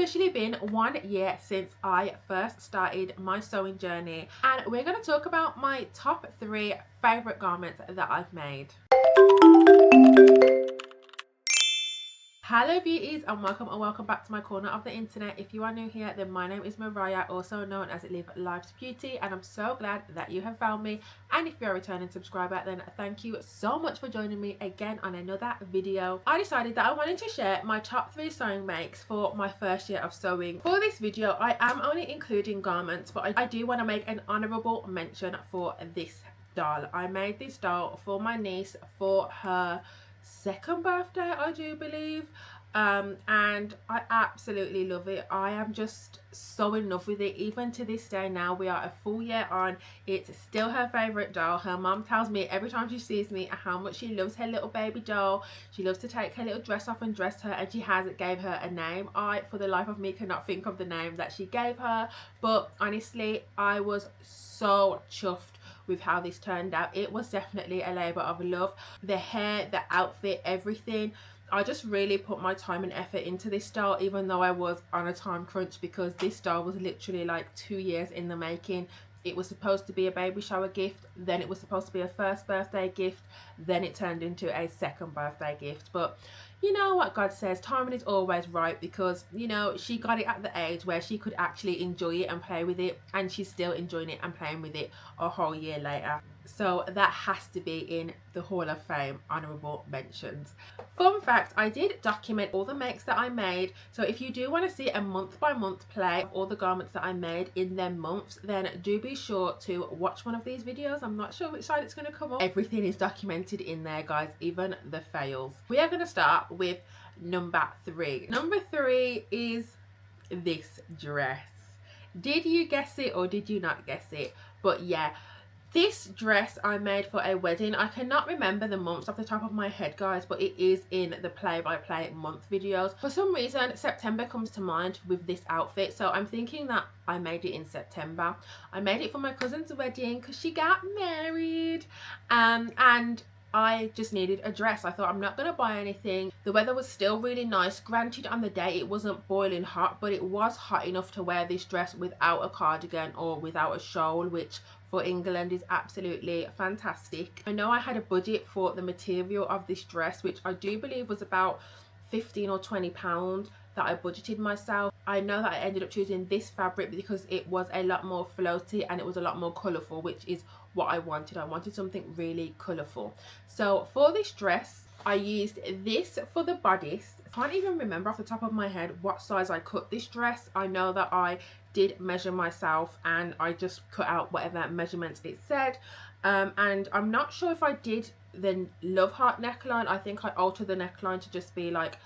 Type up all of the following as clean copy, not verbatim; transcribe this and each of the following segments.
officially been 1 year since I first started my sewing journey, and we're going to talk about my top 3 favourite garments that I've made. Hello beauties, and welcome back to my corner of the internet. If you are new here, then my name is Mariah, also known as Live Life's Beauty, and I'm so glad that you have found me. And if you're a returning subscriber, then thank you so much for joining me again on another video. I decided that I wanted to share my top 3 sewing makes for my first year of sewing. For this video, I am only including garments, but I do want to make an honourable mention for this doll. I made this doll for my niece for her second birthday, I do believe, and I absolutely love it. I am just so in love with it. Even to this day now, we are a full year on, it's still her favorite doll. Her mom tells me every time she sees me how much she loves her little baby doll. She loves to take her little dress off and dress her, and she gave her a name. I for the life of me cannot think of the name that she gave her, but honestly I was so chuffed with how this turned out. It was definitely a labor of love. The hair, the outfit, everything. I just really put my time and effort into this doll, even though I was on a time crunch, because this doll was literally like 2 years in the making. It was supposed to be a baby shower gift, then it was supposed to be a first birthday gift, then it turned into a second birthday gift. But you know what God says, timing is always right, because you know she got it at the age where she could actually enjoy it and play with it, and she's still enjoying it and playing with it a whole year later. So that has to be in the Hall of Fame honourable mentions. Fun fact, I did document all the makes that I made, so if you do want to see a month by month play of all the garments that I made in them months, then do be sure to watch one of these videos. I'm not sure which side it's going to come up. Everything is documented in there, guys, even the fails. We are going to start with number 3. Number 3 is this dress. Did you guess it or did you not guess it? But yeah, this dress I made for a wedding. I cannot remember the months off the top of my head, guys, but it is in the play-by-play month videos. For some reason, September comes to mind with this outfit, so I'm thinking that I made it in September. I made it for my cousin's wedding because she got married, and I just needed a dress. I thought, I'm not going to buy anything. The weather was still really nice. Granted, on the day it wasn't boiling hot, but it was hot enough to wear this dress without a cardigan or without a shawl, which for England is absolutely fantastic. I know I had a budget for the material of this dress, which I do believe was about 15 or 20 pounds that I budgeted myself. I know that I ended up choosing this fabric because it was a lot more floaty and it was a lot more colourful, which is what I wanted. I wanted something really colourful. So for this dress, I used this for the bodice. I can't even remember off the top of my head what size I cut this dress. I know that I did measure myself and I just cut out whatever measurements it said, and I'm not sure if I did the love heart neckline. I think I altered the neckline to just be like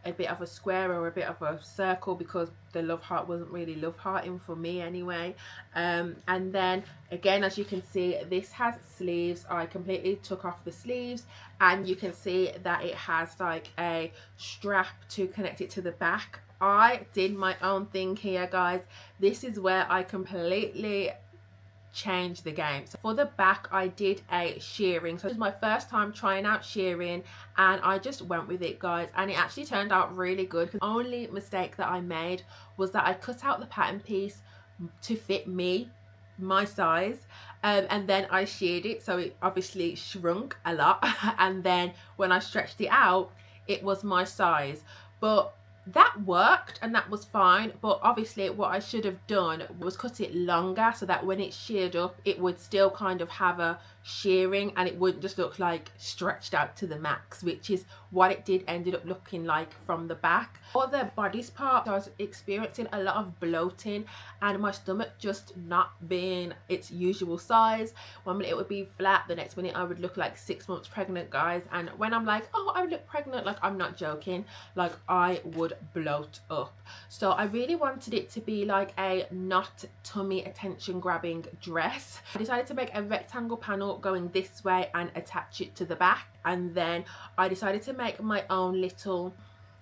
a bit of a square or a bit of a circle, because the love heart wasn't really love hearting for me anyway. And then again, as you can see, this has sleeves. I completely took off the sleeves, and you can see that it has like a strap to connect it to the back. I did my own thing here, guys. This is where I completely change the game. So for the back, I did a shearing. So this was my first time trying out shearing, and I just went with it, guys, and it actually turned out really good. The only mistake that I made was that I cut out the pattern piece to fit me, my size, and then I sheared it, so it obviously shrunk a lot and then when I stretched it out, it was my size. But that worked and that was fine, but obviously what I should have done was cut it longer so that when it's sheared up, it would still kind of have a shearing and it wouldn't just look like stretched out to the max, which is what it did ended up looking like from the back. For the bodice part, I was experiencing a lot of bloating and my stomach just not being its usual size. 1 minute it would be flat, the next minute I would look like 6 months pregnant, guys. And when I'm like, oh, I would look pregnant, like I'm not joking, like I would bloat up. So I really wanted it to be like a not tummy attention grabbing dress. I decided to make a rectangle panel going this way and attach it to the back, and then I decided to make my own little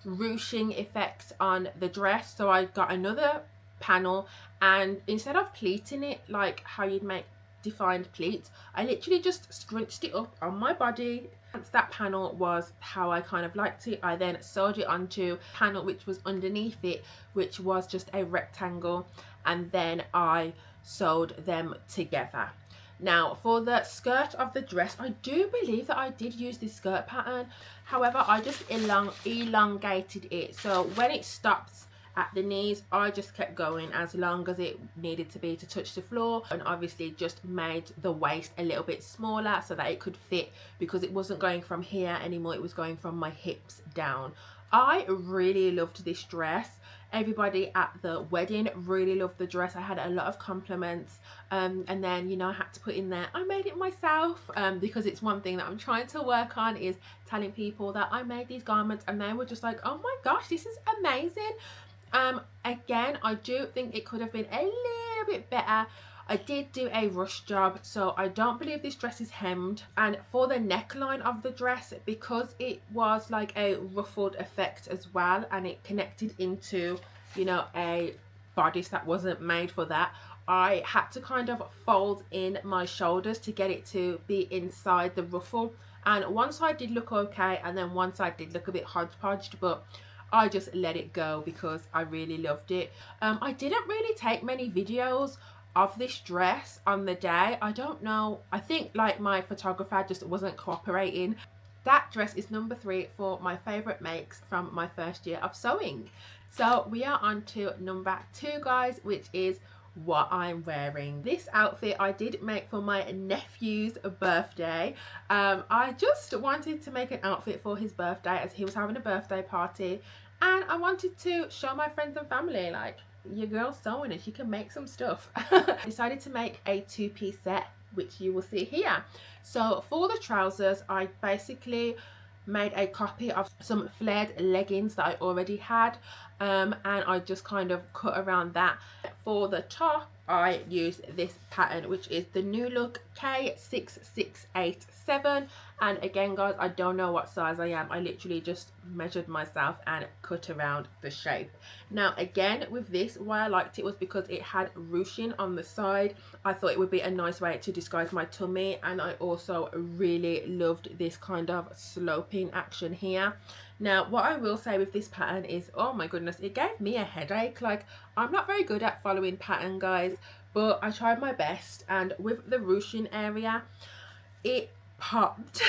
ruching effect on the dress. So I got another panel, and instead of pleating it like how you'd make defined pleats, I literally just scrunched it up on my body Once that panel was how I kind of liked it, I then sewed it onto a panel which was underneath it, which was just a rectangle, and then I sewed them together. Now for the skirt of the dress, I do believe that I did use this skirt pattern. However, I just elongated it, so when it stopped at the knees, I just kept going as long as it needed to be to touch the floor, and obviously just made the waist a little bit smaller so that it could fit, because it wasn't going from here anymore, it was going from my hips down. I really loved this dress. Everybody at the wedding really loved the dress. I had a lot of compliments, and then, you know, I had to put in there I made it myself, because it's one thing that I'm trying to work on, is telling people that I made these garments, and they were just like, oh my gosh, this is amazing. Again, I do think it could have been a little bit better. I did do a rush job, so I don't believe this dress is hemmed. And for the neckline of the dress, because it was like a ruffled effect as well, and it connected into, you know, a bodice that wasn't made for that, I had to kind of fold in my shoulders to get it to be inside the ruffle. And one side did look okay, and then one side did look a bit hodgepodged, but I just let it go because I really loved it. I didn't really take many videos of this dress on the day. I don't know, I think like my photographer just wasn't cooperating. That dress is number 3 for my favorite makes from my first year of sewing. So we are on to number 2, guys, which is what I'm wearing. This outfit I did make for my nephew's birthday. I just wanted to make an outfit for his birthday, as he was having a birthday party, and I wanted to show my friends and family, like, your girl's sewing and she can make some stuff. I decided to make a 2-piece set, which you will see here. So for the trousers, I basically made a copy of some flared leggings that I already had, and I just kind of cut around that. For the top, I used this pattern, which is the New Look K6687, and again, guys, I don't know what size I am. I literally just measured myself and cut around the shape. Now again, with this, why I liked it was because it had ruching on the side. I thought it would be a nice way to disguise my tummy, and I also really loved this kind of sloping action here. Now what I will say with this pattern is, oh my goodness, it gave me a headache. Like, I'm not very good at following pattern, guys, but I tried my best, and with the ruching area, it popped.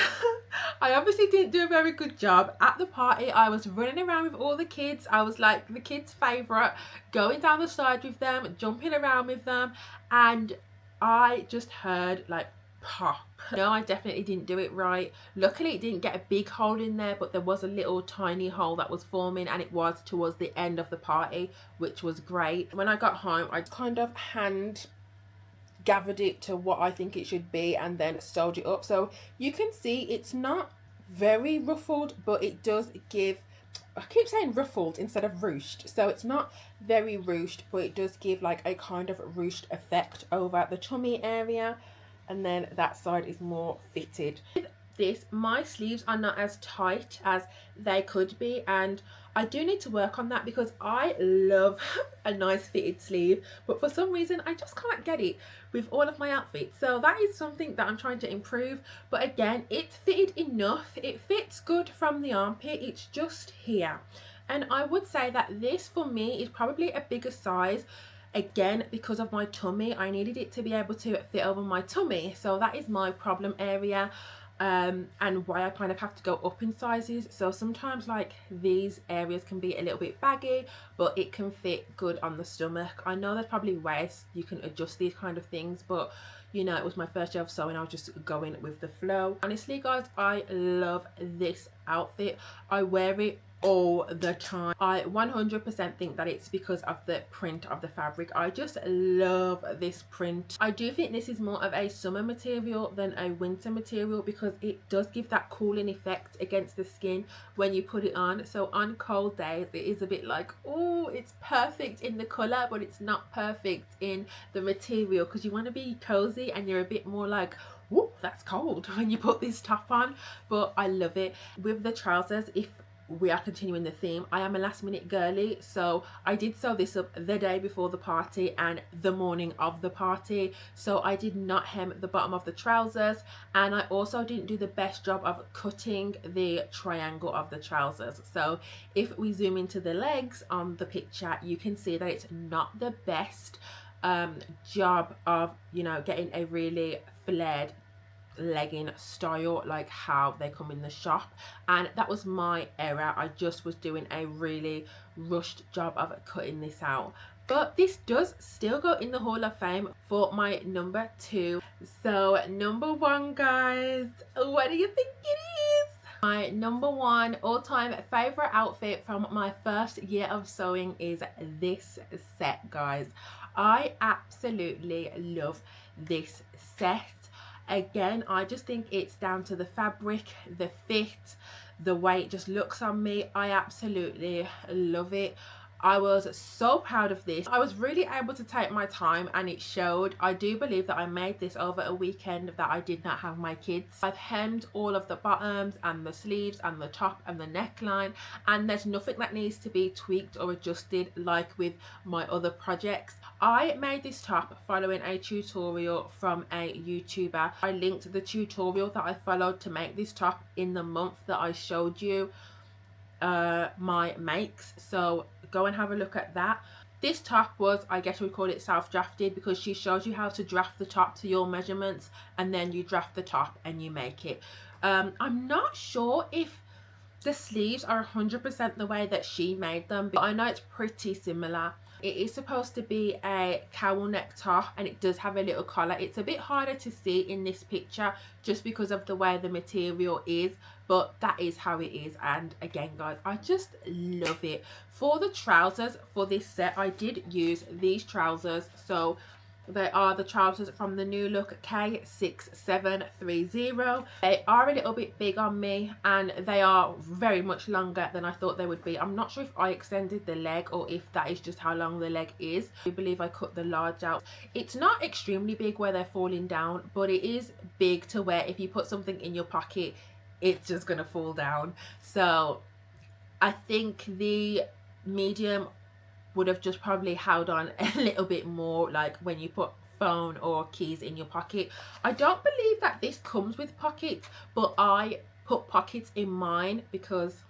I obviously didn't do a very good job at the party. I was running around with all the kids. I was like the kids' favorite, going down the side with them, jumping around with them, and I just heard like pop. No, I definitely didn't do it right. Luckily it didn't get a big hole in there, but there was a little tiny hole that was forming, and it was towards the end of the party, which was great. When I got home, I kind of hand gathered it to what I think it should be and then sewed it up. So you can see it's not very ruffled, but it does give, I keep saying ruffled instead of ruched, so it's not very ruched, but it does give like a kind of ruched effect over the tummy area, and then that side is more fitted. With this, my sleeves are not as tight as they could be, and I do need to work on that because I love a nice fitted sleeve, but for some reason I just can't get it with all of my outfits. So that is something that I'm trying to improve. But again, it's fitted enough. It fits good from the armpit. It's just here. And I would say that this for me is probably a bigger size. Again, because of my tummy, I needed it to be able to fit over my tummy. So that is my problem area. And why I kind of have to go up in sizes. So sometimes like these areas can be a little bit baggy, but it can fit good on the stomach. I know there's probably ways you can adjust these kind of things, but you know, it was my first year of sewing. I was just going with the flow. Honestly, guys, I love this outfit. I wear it all the time. I 100% think that it's because of the print of the fabric. I just love this print. I do think this is more of a summer material than a winter material because it does give that cooling effect against the skin when you put it on. So on cold days it is a bit like, oh, it's perfect in the color, but it's not perfect in the material, because you want to be cozy and you're a bit more like, whoop, that's cold when you put this top on. But I love it. With the trousers, if we are continuing the theme. I am a last minute girly, so I did sew this up the day before the party and the morning of the party, so I did not hem the bottom of the trousers, and I also didn't do the best job of cutting the triangle of the trousers. So if we zoom into the legs on the picture, you can see that it's not the best job of, you know, getting a really flared legging style like how they come in the shop, and that was my error. I just was doing a really rushed job of cutting this out, but this does still go in the Hall of Fame for my number 2. So number 1, guys, what do you think it is? My number 1 all-time favorite outfit from my first year of sewing is this set, guys. I absolutely love this set. Again, I just think it's down to the fabric, the fit, the way it just looks on me. I absolutely love it. I was so proud of this. I was really able to take my time and it showed. I do believe that I made this over a weekend that I did not have my kids. I've hemmed all of the bottoms and the sleeves and the top and the neckline, and there's nothing that needs to be tweaked or adjusted like with my other projects. I made this top following a tutorial from a YouTuber. I linked the tutorial that I followed to make this top in the month that I showed you my makes, so go and have a look at that. This top was, I guess we call it self-drafted, because she shows you how to draft the top to your measurements and then you draft the top and you make it. I'm not sure if the sleeves are 100% the way that she made them, but I know it's pretty similar. It is supposed to be a cowl neck top and it does have a little collar. It's a bit harder to see in this picture just because of the way the material is, but that is how it is. And again, guys, I just love it. For the trousers for this set, I did use these trousers. So they are the trousers from the New Look K6730. They are a little bit big on me and they are very much longer than I thought they would be. I'm not sure if I extended the leg or if that is just how long the leg is. I believe I cut the large out. It's not extremely big where they're falling down, but it is big to where if you put something in your pocket, it's just gonna fall down. So I think the medium would have just probably held on a little bit more, like when you put phone or keys in your pocket. I don't believe that this comes with pockets, but I put pockets in mine because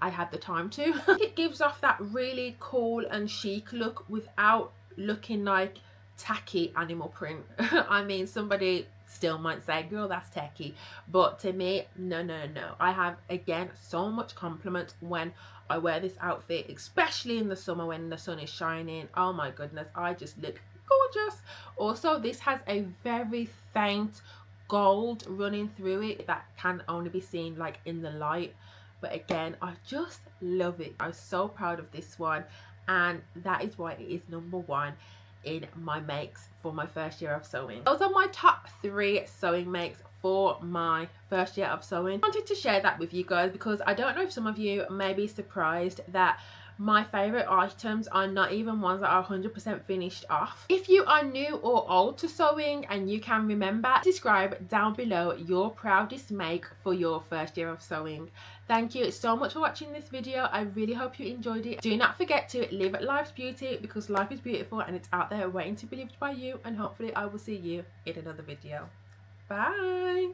I had the time to. It gives off that really cool and chic look without looking like tacky animal print. I mean, somebody still might say, girl, that's tacky, but to me, no. I have, again, so much compliments when I wear this outfit, especially in the summer when the sun is shining. Oh my goodness, I just look gorgeous. Also, this has a very faint gold running through it that can only be seen like in the light, but again, I just love it. I'm so proud of this one, and that is why it is number 1 in my makes for my first year of sewing. Those are my top 3 sewing makes for my first year of sewing. I wanted to share that with you guys because I don't know if some of you may be surprised that my favorite items are not even ones that are 100% finished off. If you are new or old to sewing and you can remember, describe down below your proudest make for your first year of sewing. Thank you so much for watching this video. I really hope you enjoyed it. Do not forget to live life's beauty, because life is beautiful and it's out there waiting to be lived by you, and hopefully I will see you in another video. Bye.